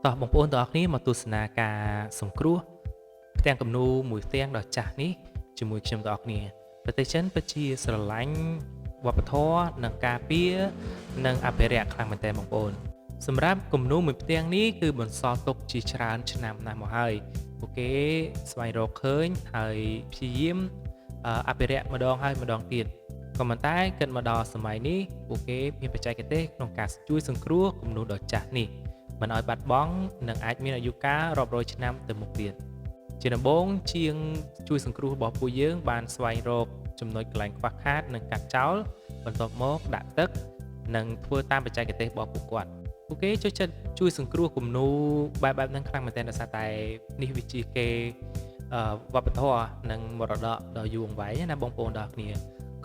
តោះបងប្អូនទាំងអស់គ្នាមកទស្សនាការសង្គ្រោះផ្ទាំងគំនូរមួយផ្ទាំងដ៏ចាស់នេះជាមួយខ្ញុំទាំងអស់គ្នាប្រទេសចិនពិតជាស្រឡាញ់វប្បធម៌និងការពារនិងអភិរក្សខ្លាំងមែនទែនបងប្អូនសម្រាប់គំនូរមួយផ្ទាំងនេះគឺបន្សល់ទុកជាច្រើនឆ្នាំណាស់មកហើយពួកគេស្វែងរកឃើញហើយព្យាយាមអភិរក្សម្ដងហើយម្ដងទៀតក៏ប៉ុន្តែគិតមកដល់សម័យនេះពួកគេមានបច្ចេកទេសក្នុងការជួយសង្គ្រោះគំនូរដ៏ចាស់នេះមិនឲ្យបាត់បង់និងអាចមានអាយុកាលរាប់រយឆ្នាំទៅមុខទៀតជាដំបូងជាងជួយសង្គ្រោះរបស់ពួកយើងបានស្វែងរកចំណុចកន្លែងខ្វះខាតនិងកាត់ចោលបន្ទាប់មកដាក់ទឹកនិងធ្វើតាមបច្ចេកទេសរបស់ពួកគាត់ពួកគេចូលចិត្តជួយសង្គ្រោះគំនូរបែបហ្នឹងខ្លាំងមែនទែនដោយសារតែនេះវាជាគេវប្បធម៌និងមរតកដ៏យូរអង្វែងណាបងប្អូនទាំងអស់គ្នា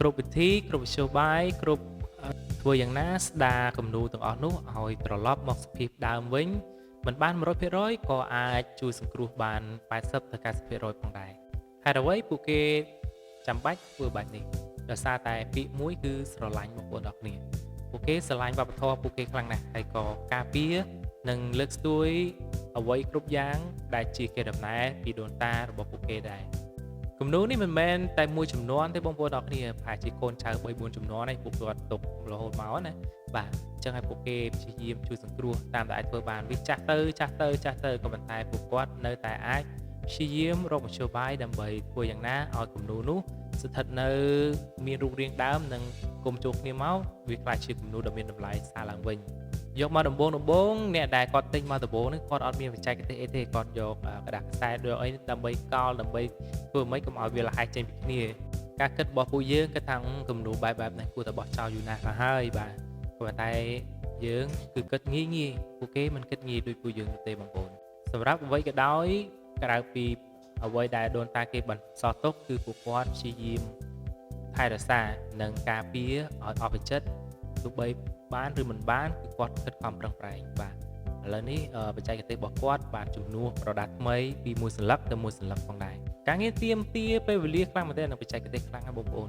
គ្រប់វិធីគ្រប់វិទ្យាបាយគ្រប់ធ្វើយ៉ាងណាស្ដារគំនូរទាំងអស់នោះឲ្យត្រឡប់មកសភាពដើមវិញមិនបាន 100% ក៏អាចជួយសង្គ្រោះបាន 80 ទៅ 90% ផងដែរហេតុអ្វីពួកគេចាំបាច់ធ្វើបែបនេះដោយសារតែពាក្យមួយគឺស្រឡាញ់បងប្អូនទាំងអស់គ្នាពួកគេស្រឡាញ់វប្បធម៌ពួកគេខ្លាំងណាស់ហើយក៏ការពារនិងលើកស្ទួយអ្វីគ្រប់យ៉ាងដែលជាកេរដំណែលពីដូនតារបស់ពួកគេដែរគំនូរនេះមិនមែនតែមួយចំនួនទេបងប្អូនទាំងអស់គ្នាប្រហែលជាកូនចៅ3 4ចំនួនហើយពួកគាត់ទុករហូតមកណាបាទអញ្ចឹងហើយពួកគេព្យាយាមជួយសង្គ្រោះតាមដែលអាចធ្វើបានវាចាស់ទៅក៏ប៉ុន្តែពួកគាត់នៅតែអាចព្យាយាមរកមធ្យោបាយដើម្បីធ្វើយ៉ាងណាឲ្យគំនូរនោះស្ថិតនៅមានរូបរាងដើមនិងគុំចូលគ្នាមកវាក្លាយជាគំនូរដ៏មានតម្លៃសារឡើងវិញយកមកដំបូងអ្នកដែលគាត់ទិញមកដំបូងនេះគាត់អត់មានបច្ចេកទេសអីទេគាត់យកกระดาษខ្សែយកអីដើម្បីកោលដើម្បីធ្វើម៉េចកុំឲ្យវាលះហែកចេញពីគ្នាការគិតរបស់ពួកយើងគិតថាគំនូរបែបហ្នឹងគួរតែបោះចោលយូរណាស់ទៅហើយបាទប៉ុន្តែយើងគឺគិតងាយពួកគេមិនគិតងាយដូចពួកយើងទេបងប្អូនសម្រាប់អ្វីក៏ដោយក្រៅពីអ្វីដែលដូនតាគេបន្សល់ទុកគឺពួកគាត់ព្យាយាមថែរក្សានិងការពារឲ្យអស់ពីចិត្តទោះបីបានឬមិនបានគឺគាត់ខិតខំប្រឹងប្រែងបាទឥឡូវនេះបច្ចេកទេសរបស់គាត់បានជំនួសប្រដាប់ថ្មីពីមួយសន្លឹកទៅមួយសន្លឹកផងដែរការងារទាមទារពេលវេលាខ្លាំងមែនទែននិងបច្ចេកទេសខ្លាំងណាស់បងប្អូន